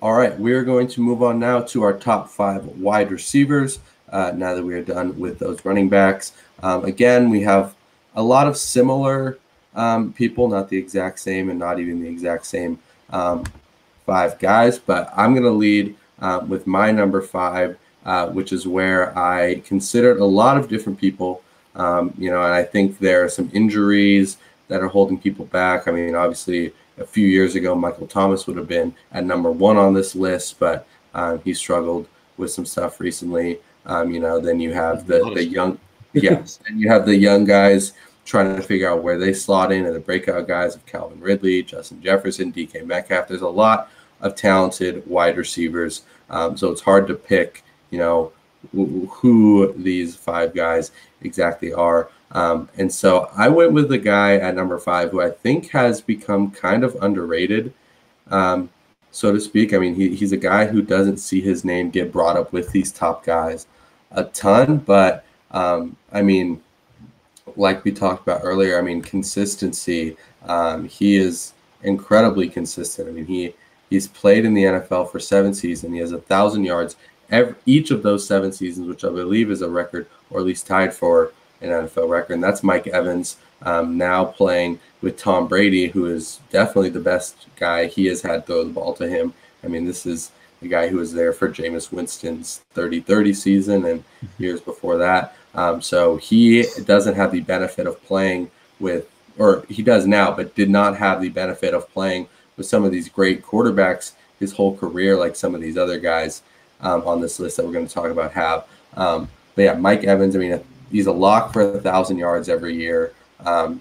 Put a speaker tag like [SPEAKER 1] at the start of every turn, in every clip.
[SPEAKER 1] All right, we're going to move on now to our top 5 wide receivers. Now that we are done with those running backs, again, we have a lot of similar people, not the exact same, and not even the exact same 5 guys. But I'm going to lead with my number 5, which is where I considered a lot of different people. And I think there are some injuries that are holding people back. I mean, obviously, a few years ago, Michael Thomas would have been at number 1 on this list, but he struggled with some stuff recently. Then you have the young, yes, and you have the young guys trying to figure out where they slot in, and the breakout guys of Calvin Ridley, Justin Jefferson, DK Metcalf. There's a lot of talented wide receivers, so it's hard to pick, who these 5 guys exactly are. And so I went with the guy at number 5 who I think has become kind of underrated, so to speak. I mean, he's a guy who doesn't see his name get brought up with these top guys a ton, but I mean, like we talked about earlier, I mean, consistency. He is incredibly consistent. I mean, he's played in the NFL for 7 seasons. He has 1,000 yards each of those 7 seasons, which I believe is a record, or at least tied for an NFL record. And that's Mike Evans, now playing with Tom Brady, who is definitely the best guy he has had throw the ball to him. I mean, this is the guy who was there for Jameis Winston's 30-30 season and years before that. So he doesn't have the benefit of playing with, or he does now, but did not have the benefit of playing with some of these great quarterbacks his whole career, like some of these other guys on this list that we're going to talk about have. But yeah, Mike Evans, I mean, he's a lock for 1,000 yards every year.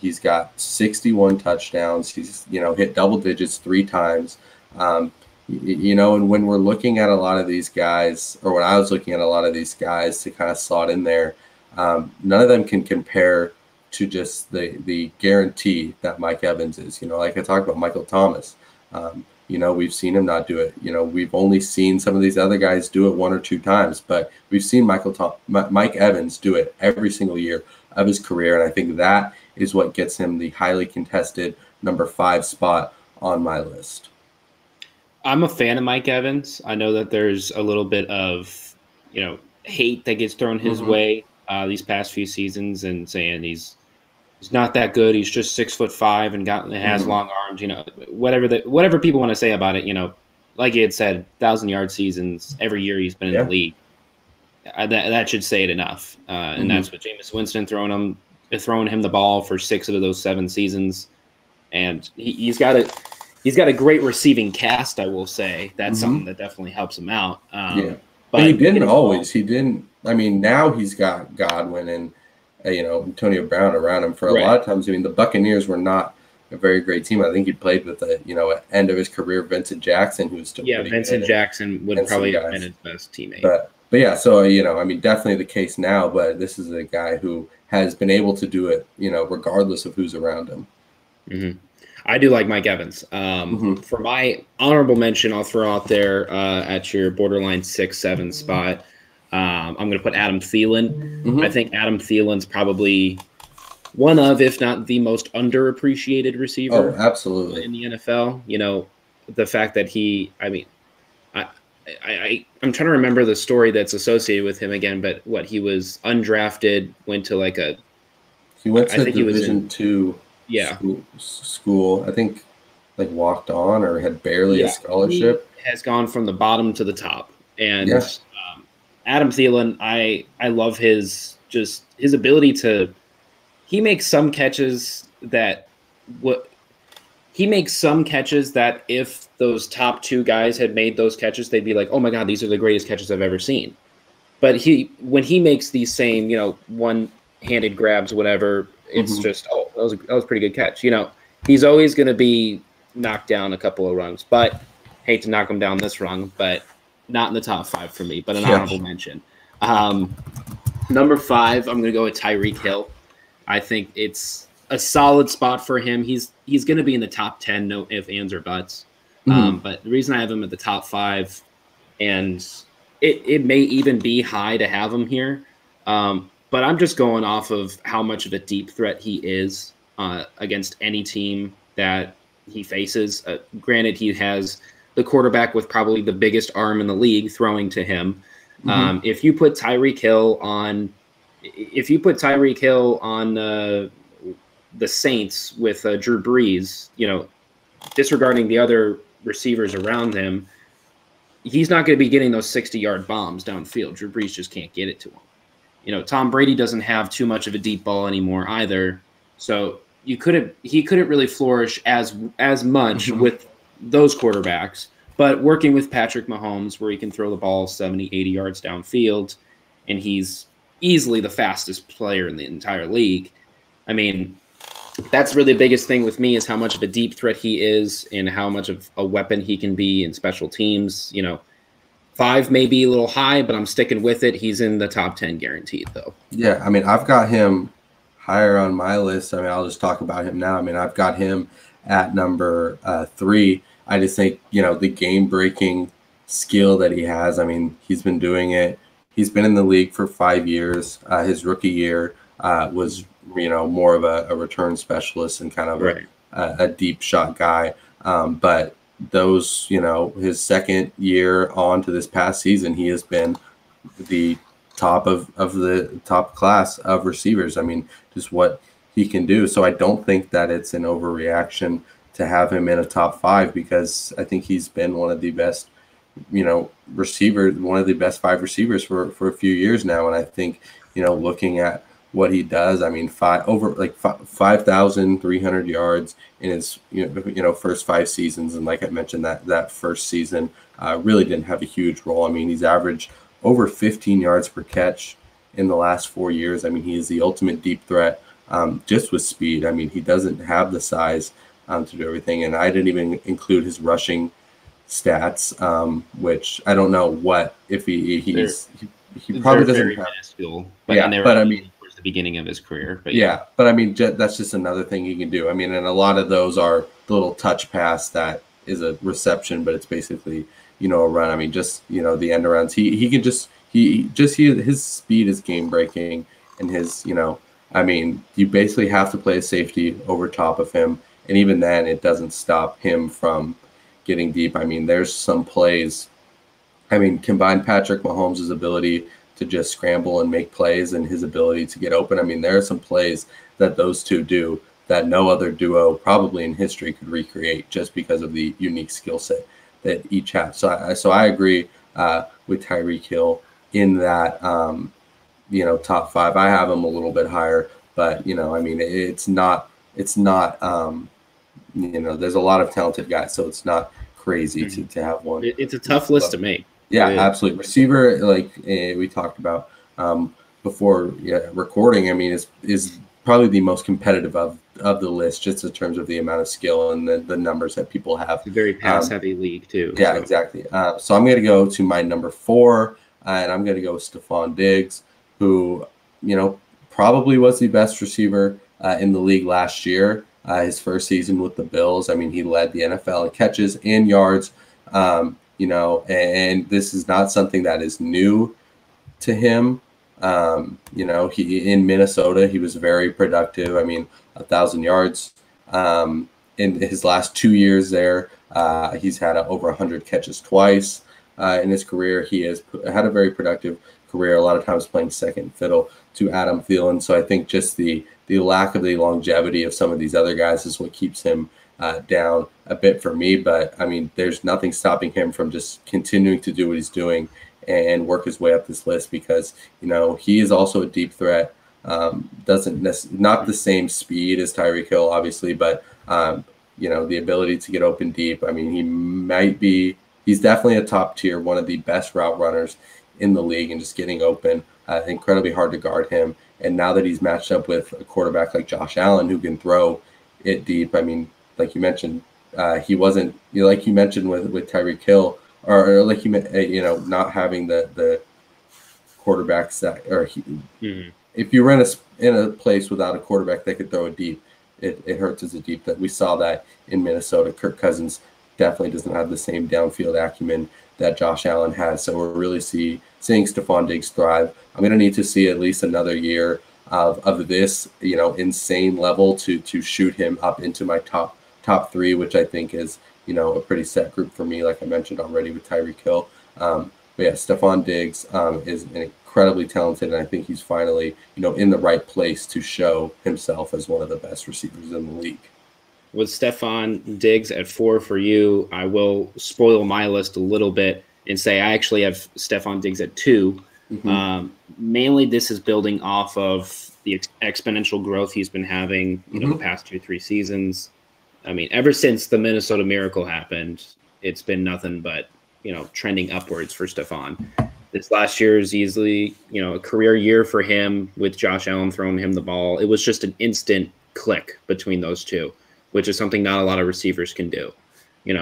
[SPEAKER 1] He's got 61 touchdowns. He's, hit double digits 3 times. And when we're looking at a lot of these guys, or when I was looking at a lot of these guys to kind of slot in there, none of them can compare to just the guarantee that Mike Evans is. Like I talked about Michael Thomas. We've seen him not do it. We've only seen some of these other guys do it 1 or 2 times, but we've seen Mike Evans do it every single year of his career, and I think that is what gets him the highly contested number 5 spot on my list.
[SPEAKER 2] I'm a fan of Mike Evans. I know that there's a little bit of, hate that gets thrown his way these past few seasons, and saying he's not that good. He's just 6'5" and has long arms. Whatever people want to say about it. Like you had said, 1,000-yard seasons every year he's been in the league. That should say it enough. And that's what Jameis Winston throwing him the ball for 6 of those 7 seasons, and he's got a great receiving cast. I will say that's something that definitely helps him out.
[SPEAKER 1] But he didn't always. He didn't. I mean, now he's got Godwin and Antonio Brown around him for a lot of times. I mean, the Buccaneers were not a very great team. I think he played with at end of his career, Vincent Jackson, who was still
[SPEAKER 2] Vincent Jackson would probably have been his best teammate.
[SPEAKER 1] But yeah, so I mean, definitely the case now. But this is a guy who has been able to do it, regardless of who's around him.
[SPEAKER 2] Mm-hmm. I do like Mike Evans. For my honorable mention, I'll throw out there at your borderline 6-7 spot. I'm going to put Adam Thielen. I think Adam Thielen's probably one of, if not the most underappreciated receiver
[SPEAKER 1] absolutely,
[SPEAKER 2] in the NFL. The fact that I'm trying to remember the story that's associated with him again, but he was undrafted, went to
[SPEAKER 1] he went to Division II school. I think walked on or had barely a scholarship.
[SPEAKER 2] He has gone from the bottom to the top. And Adam Thielen, I love his ability to – he makes some catches that if those top 2 guys had made those catches, they'd be like, oh, my God, these are the greatest catches I've ever seen. But when he makes these same, one-handed grabs, whatever, it's just, that was a pretty good catch. He's always going to be knocked down a couple of rungs, but hate to knock him down this rung, but not in the top 5 for me, but an honorable mention. Number 5, I'm going to go with Tyreek Hill. I think it's a solid spot for him. He's going to be in the top 10, no ifs, ands, or buts. But the reason I have him at the top 5, and it may even be high to have him here, but I'm just going off of how much of a deep threat he is against any team that he faces. Granted, he has the quarterback with probably the biggest arm in the league throwing to him. If you put Tyreek Hill on the Saints with Drew Brees, disregarding the other receivers around him, he's not going to be getting those 60-yard bombs downfield. Drew Brees just can't get it to him. Tom Brady doesn't have too much of a deep ball anymore either. So he couldn't really flourish as much with those quarterbacks. But working with Patrick Mahomes, where he can throw the ball 70, 80 yards downfield, and he's easily the fastest player in the entire league. I mean, that's really the biggest thing with me, is how much of a deep threat he is and how much of a weapon he can be in special teams. 5 may be a little high, but I'm sticking with it. He's in the top 10 guaranteed, though.
[SPEAKER 1] Yeah, I mean, I've got him higher on my list. I mean, I'll just talk about him now. I mean, I've got him at number 3. I just think, the game-breaking skill that he has, I mean, he's been doing it. He's been in the league for 5 years. His rookie year was, more of a return specialist and kind of a deep shot guy. But those, his second year on to this past season, he has been the top of the top class of receivers. I mean, just what he can do. So I don't think that it's an overreaction to have him in a top 5, because I think he's been one of the best, receivers, one of the best 5 receivers for a few years now. And I think, looking at what he does, I mean, 5,300 yards in his, first 5 seasons. And like I mentioned, that first season really didn't have a huge role. I mean, he's averaged over 15 yards per catch in the last 4 years. I mean, he is the ultimate deep threat, just with speed. I mean, he doesn't have the size to do everything. And I didn't even include his rushing stats, which I don't know what, if he probably doesn't have
[SPEAKER 2] minuscule,
[SPEAKER 1] but I mean,
[SPEAKER 2] towards the beginning of his career. But
[SPEAKER 1] but I mean, that's just another thing he can do. I mean, and a lot of those are the little touch pass that is a reception, but it's basically, a run. I mean, just, the end arounds. He can his speed is game breaking, and his, I mean, you basically have to play a safety over top of him. And even then, it doesn't stop him from getting deep. I mean, there's some plays. I mean, combine Patrick Mahomes' ability to just scramble and make plays and his ability to get open. I mean, there are some plays that those two do that no other duo probably in history could recreate, just because of the unique skill set that each have. So I agree with Tyreek Hill in that, top 5. I have him a little bit higher, but, I mean, it's not, there's a lot of talented guys, so it's not crazy to have one.
[SPEAKER 2] It's a tough list to make.
[SPEAKER 1] Yeah, absolutely. Receiver, like we talked about before recording, I mean, is probably the most competitive of the list, just in terms of the amount of skill and the numbers that people have.
[SPEAKER 2] It's a very pass-heavy league, too.
[SPEAKER 1] Yeah, exactly. So I'm going to go to my number 4, and I'm going to go with Stefan Diggs, who, probably was the best receiver in the league last year. His first season with the Bills, I mean, he led the NFL in catches and yards, and this is not something that is new to him. He in Minnesota, he was very productive. I mean, 1,000 yards in his last 2 years there. He's had over 100 catches twice in his career. He has had a very productive career, a lot of times playing second fiddle to Adam Thielen. So I think just the lack of the longevity of some of these other guys is what keeps him down a bit for me. But, I mean, there's nothing stopping him from just continuing to do what he's doing and work his way up this list, because, he is also a deep threat. Not the same speed as Tyreek Hill, obviously, but, the ability to get open deep. I mean, he's definitely a top tier, one of the best route runners in the league, and just getting open, incredibly hard to guard him. And now that he's matched up with a quarterback like Josh Allen, who can throw it deep, I mean, like you mentioned, he wasn't, like you mentioned with Tyreek Hill, or like not having the quarterbacks that, if you were in a place without a quarterback that could throw it deep, it hurts as a deep threat. We saw that in Minnesota. Kirk Cousins definitely doesn't have the same downfield acumen that Josh Allen has. So we're really seeing Stefan Diggs thrive. I'm going to need to see at least another year of this, insane level to shoot him up into my top 3, which I think is a pretty set group for me, like I mentioned already with Tyreek Hill. But yeah, Stefan Diggs is an incredibly talented, and I think he's finally, in the right place to show himself as one of the best receivers in the league.
[SPEAKER 2] With Stefan Diggs at 4 for you, I will spoil my list a little bit and say I actually have Stefan Diggs at 2. Mm-hmm. Mainly, this is building off of the exponential growth he's been having, the past 2-3 seasons. I mean, ever since the Minnesota Miracle happened, it's been nothing but, trending upwards for Stefan. This last year is easily, a career year for him with Josh Allen throwing him the ball. It was just an instant click between those two, which is something not a lot of receivers can do. I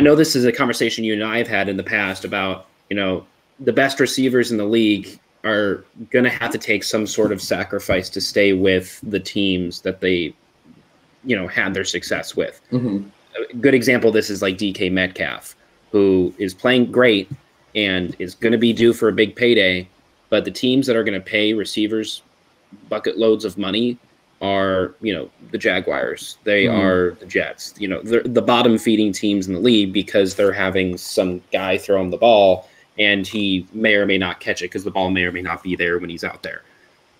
[SPEAKER 2] know this is a conversation you and I have had in the past about, the best receivers in the league are going to have to take some sort of sacrifice to stay with the teams that they, had their success with. Mm-hmm. A good example of this is like DK Metcalf, who is playing great and is going to be due for a big payday, but the teams that are going to pay receivers bucket loads of money are, the Jaguars. They are the Jets. They're the bottom feeding teams in the league because they're having some guy throw him the ball and he may or may not catch it because the ball may or may not be there when he's out there.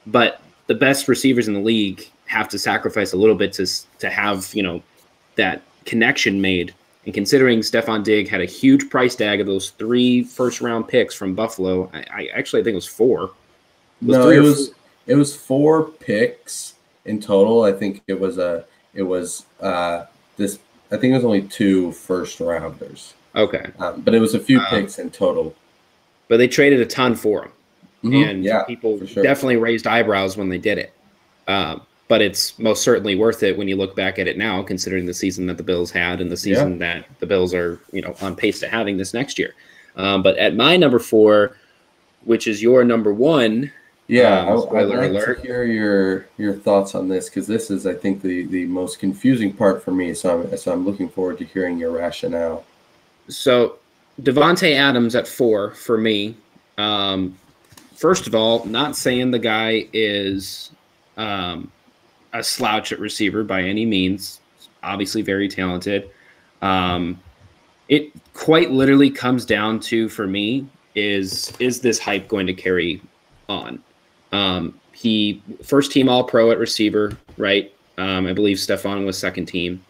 [SPEAKER 2] But the best receivers in the league have to sacrifice a little bit to have, that connection made. And considering Stefan Diggs had a huge price tag of those 3 first-round picks from Buffalo, I actually think it was 4.
[SPEAKER 1] It was 4 picks in total. I think it was I think it was only 2 first-rounders.
[SPEAKER 2] Okay.
[SPEAKER 1] But it was a few picks in total.
[SPEAKER 2] But they traded a ton for him. Mm-hmm. And people definitely raised eyebrows when they did it. But it's most certainly worth it when you look back at it now, considering the season that the Bills had and the season that the Bills are, on pace to having this next year. But at my number 4, which is your number 1.
[SPEAKER 1] Yeah, I'd like to hear your thoughts on this because this is, I think, the most confusing part for me. So I'm looking forward to hearing your rationale.
[SPEAKER 2] So Davante Adams at 4 for me. First of all, not saying the guy is a slouch at receiver by any means. Obviously very talented. It quite literally comes down to, for me, is this hype going to carry on? He first team All-Pro at receiver, right? I believe Stefan was second team.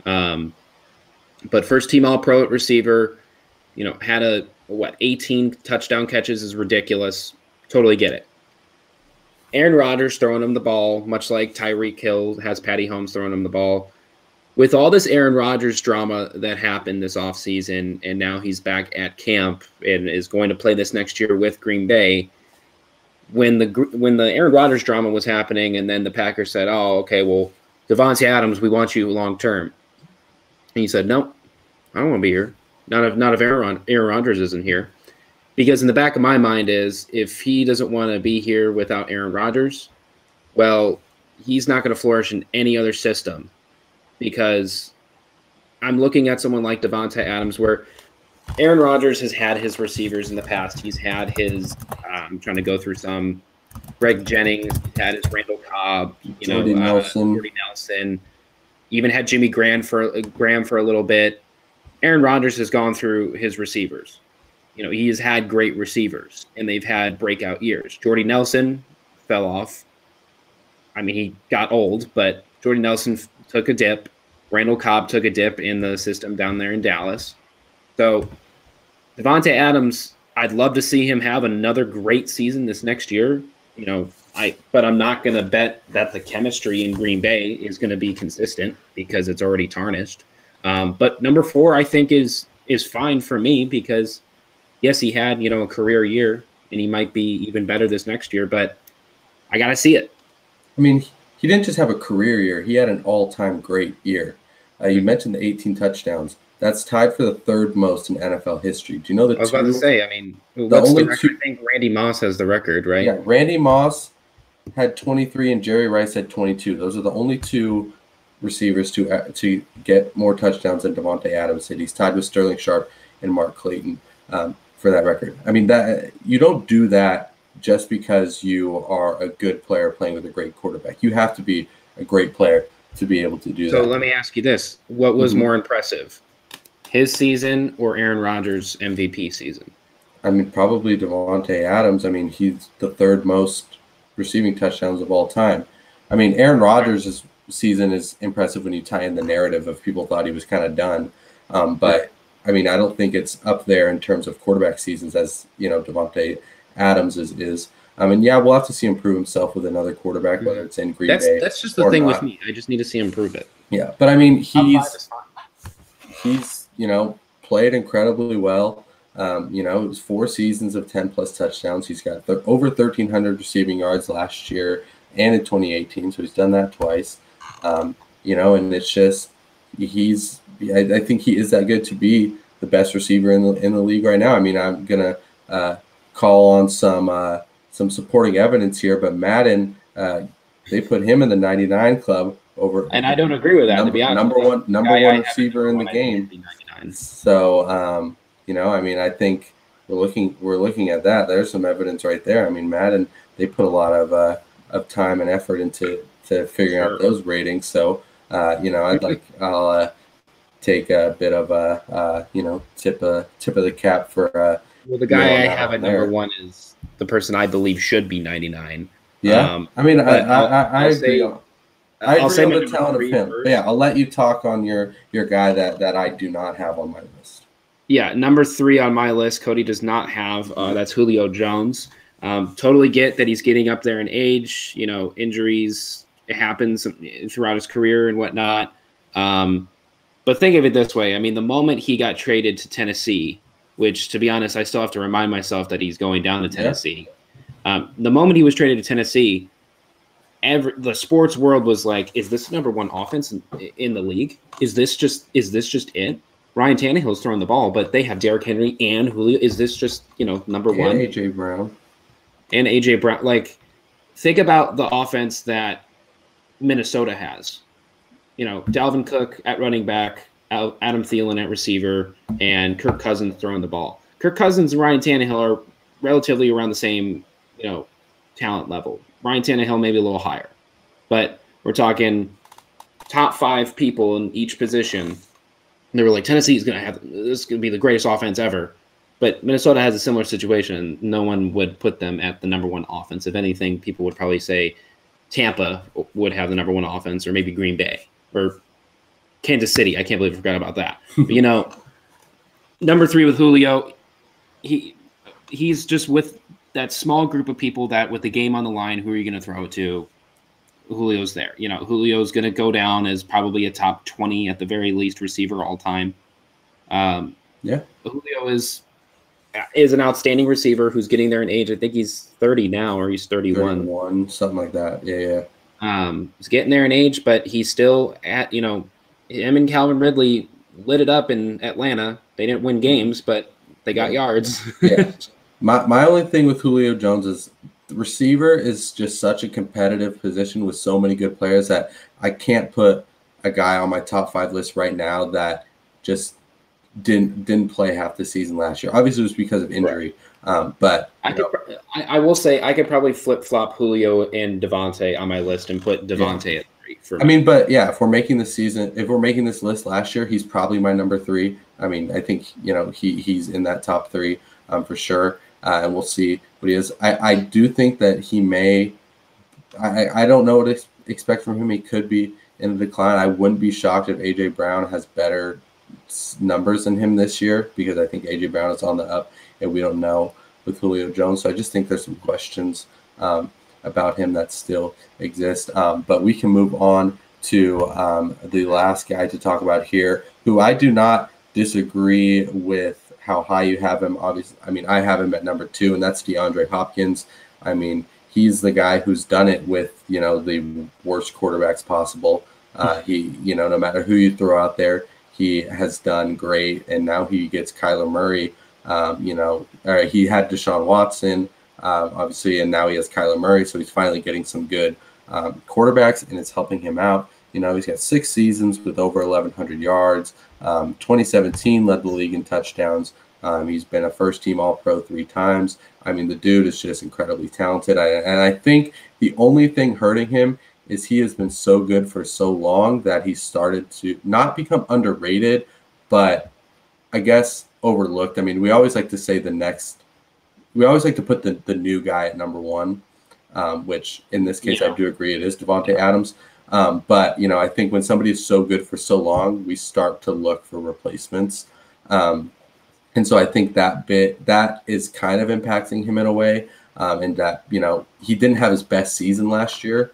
[SPEAKER 2] But first team All-Pro at receiver, had 18 touchdown catches is ridiculous. Totally get it. Aaron Rodgers throwing him the ball, much like Tyreek Hill has Patty Holmes throwing him the ball. With all this Aaron Rodgers drama that happened this offseason, and now he's back at camp and is going to play this next year with Green Bay, when the Aaron Rodgers drama was happening and then the Packers said, oh, okay, well, Davante Adams, we want you long term. And he said, no, I don't want to be here. Not if Aaron Rodgers isn't here. Because in the back of my mind is, if he doesn't want to be here without Aaron Rodgers, well, he's not going to flourish in any other system. Because I'm looking at someone like Davante Adams where Aaron Rodgers has had his receivers in the past. He's had his, I'm trying to go through some, Greg Jennings, he's had his Randall Cobb, Jordy Nelson, even had Jimmy Graham for a little bit. Aaron Rodgers has gone through his receivers. He has had great receivers, and they've had breakout years. Jordy Nelson fell off. I mean, he got old, but Jordy Nelson took a dip. Randall Cobb took a dip in the system down there in Dallas. So Davante Adams, I'd love to see him have another great season this next year. But I'm not going to bet that the chemistry in Green Bay is going to be consistent because it's already tarnished. But number 4, I think is fine for me because yes, he had, a career year and he might be even better this next year, but I got to see it.
[SPEAKER 1] I mean, he didn't just have a career year. He had an all-time great year. You mentioned the 18 touchdowns. That's tied for the 3rd most in NFL history. Do you know the
[SPEAKER 2] I was about to say, I mean, what's the record? I think Randy Moss has the record, right?
[SPEAKER 1] Yeah, Randy Moss had 23 and Jerry Rice had 22. Those are the only 2 receivers to get more touchdowns than Davante Adams did. He's tied with Sterling Sharp and Mark Clayton for that record. I mean, that you don't do that just because you are a good player playing with a great quarterback. You have to be a great player to be able to do
[SPEAKER 2] So
[SPEAKER 1] that.
[SPEAKER 2] let me ask you this. What was more impressive, his season or Aaron Rodgers' MVP season?
[SPEAKER 1] I mean, probably Davante Adams. I mean, he's the third most receiving touchdowns of all time. I mean, Aaron Rodgers' season is impressive when you tie in the narrative of people thought he was kind of done. But, I mean, I don't think it's up there in terms of quarterback seasons as, Davante Adams is. I mean, yeah, we'll have to see him prove himself with another quarterback, whether it's in Green Bay.
[SPEAKER 2] That's just the thing with me. I just need to see him prove it.
[SPEAKER 1] Yeah, but I mean, he's played incredibly well. It was 4 seasons of 10-plus touchdowns. He's got over 1,300 receiving yards last year and in 2018, so he's done that twice. And it's just I think he is that good to be the best receiver in the league right now. I mean, I'm gonna call on some supporting evidence here, but Madden they put him in the 99 club over,
[SPEAKER 2] and I don't agree with that. To be honest,
[SPEAKER 1] number one receiver in the game. So I mean, I think we're looking at that. There's some evidence right there. I mean, Madden, they put a lot of time and effort into figuring out those ratings. So I'll take a bit of a tip of the cap for.
[SPEAKER 2] Well, the guy I have at number 1 is the person I believe should be 99.
[SPEAKER 1] Yeah, I mean, I agree. I agree on the talent of him. But yeah, I'll let you talk on your guy that I do not have on my list.
[SPEAKER 2] Yeah, number 3 on my list, Cody does not have. That's Julio Jones. Totally get that he's getting up there in age. Injuries, it happens throughout his career and whatnot. But think of it this way. I mean, the moment he got traded to Tennessee, which, to be honest, I still have to remind myself that he's going down to Tennessee. Yeah. The moment he was traded to Tennessee, the sports world was like, is this number 1 offense in the league? Is this just it? Ryan Tannehill's throwing the ball, but they have Derrick Henry and Julio. Is this just, number 1?
[SPEAKER 1] AJ Brown.
[SPEAKER 2] And AJ Brown. Like, think about the offense that Minnesota has. Dalvin Cook at running back, Adam Thielen at receiver, and Kirk Cousins throwing the ball. Kirk Cousins and Ryan Tannehill are relatively around the same, talent level. Ryan Tannehill maybe a little higher. But we're talking top 5 people in each position. And they were like, Tennessee is going to be the greatest offense ever. But Minnesota has a similar situation. No one would put them at the number 1 offense. If anything, people would probably say Tampa would have the number 1 offense, or maybe Green Bay or Kansas City. I can't believe I forgot about that. But, number 3 with Julio, he's just with that small group of people that with the game on the line, who are you going to throw it to? Julio's there. Julio's going to go down as probably a top 20 at the very least receiver all time. Julio is an outstanding receiver who's getting there in age. I think he's 30 now, or he's 31.
[SPEAKER 1] Something like that. Yeah.
[SPEAKER 2] He's getting there in age, but he's still at, him and Calvin Ridley lit it up in Atlanta. They didn't win games, but they got yards.
[SPEAKER 1] Yeah. My only thing with Julio Jones is the receiver is just such a competitive position with so many good players that I can't put a guy on my top 5 list right now that just didn't play half the season last year. Obviously, it was because of injury. Right. But
[SPEAKER 2] I will say I could probably flip-flop Julio and Davante on my list and put Davante at 3 for me.
[SPEAKER 1] I mean, but yeah, if we're making this list last year, he's probably my number 3. I mean, I think he's in that top 3 for sure. And we'll see what he is. I do think that he may. I don't know what to expect from him. He could be in a decline. I wouldn't be shocked if AJ Brown has better numbers than him this year, because I think AJ Brown is on the up, and we don't know with Julio Jones. So I just think there's some questions about him that still exist. But we can move on to the last guy to talk about here, who I do not disagree with how high you have him. Obviously, I mean, I have him at number 2, and that's DeAndre Hopkins. I mean, he's the guy who's done it with, the worst quarterbacks possible. He, no matter who you throw out there, he has done great. And now he gets Kyler Murray. He had Deshaun Watson, obviously, and now he has Kyler Murray. So he's finally getting some good quarterbacks, and it's helping him out. He's got 6 seasons with over 1,100 yards. 2017 led the league in touchdowns. He's been a first-team All-Pro 3 times. I mean, the dude is just incredibly talented. And I think the only thing hurting him is he has been so good for so long that he started to not become underrated, but I guess overlooked. I mean, we always like to say we always like to put the new guy at number one, which in this case, I do agree it is Davante Adams. But, I think when somebody is so good for so long, we start to look for replacements. And so I think that is kind of impacting him in a way. And that, he didn't have his best season last year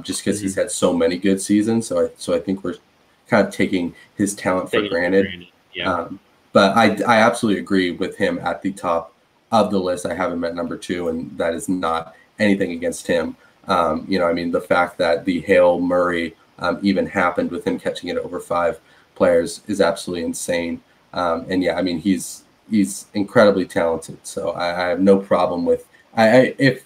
[SPEAKER 1] just because he's had so many good seasons. So I think we're kind of taking his talent for granted.
[SPEAKER 2] Yeah.
[SPEAKER 1] But I absolutely agree with him at the top of the list. I have him at number 2, and that is not anything against him. The fact that the Hail Murray even happened with him catching it over 5 players is absolutely insane. He's incredibly talented. So I have no problem with if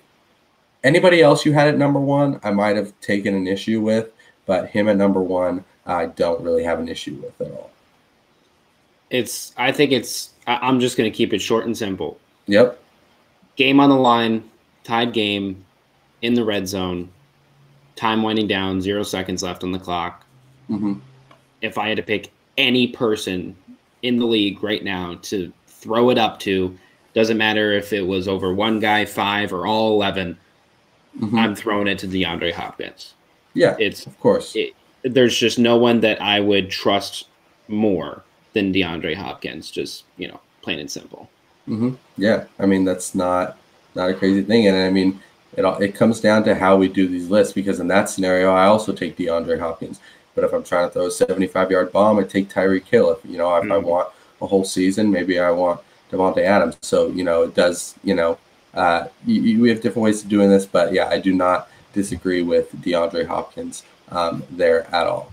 [SPEAKER 1] anybody else you had at number 1, I might have taken an issue with, but him at number 1, I don't really have an issue with at all.
[SPEAKER 2] I'm just going to keep it short and simple.
[SPEAKER 1] Yep.
[SPEAKER 2] Game on the line, tied game, in the red zone, time winding down, 0 seconds left on the clock.
[SPEAKER 1] Mm-hmm.
[SPEAKER 2] If I had to pick any person in the league right now to throw it up to, doesn't matter if it was over one guy, 5, or all 11, I'm throwing it to DeAndre Hopkins.
[SPEAKER 1] Yeah, of course.
[SPEAKER 2] There's just no one that I would trust more than DeAndre Hopkins, just, plain and simple.
[SPEAKER 1] Mm-hmm. Yeah, that's not a crazy thing. And it comes down to how we do these lists, because in that scenario, I also take DeAndre Hopkins. But if I'm trying to throw a 75-yard bomb, I take Tyreek Hill. If I want a whole season, maybe I want Davante Adams. So, it does, we have different ways of doing this. But, yeah, I do not disagree with DeAndre Hopkins there at all.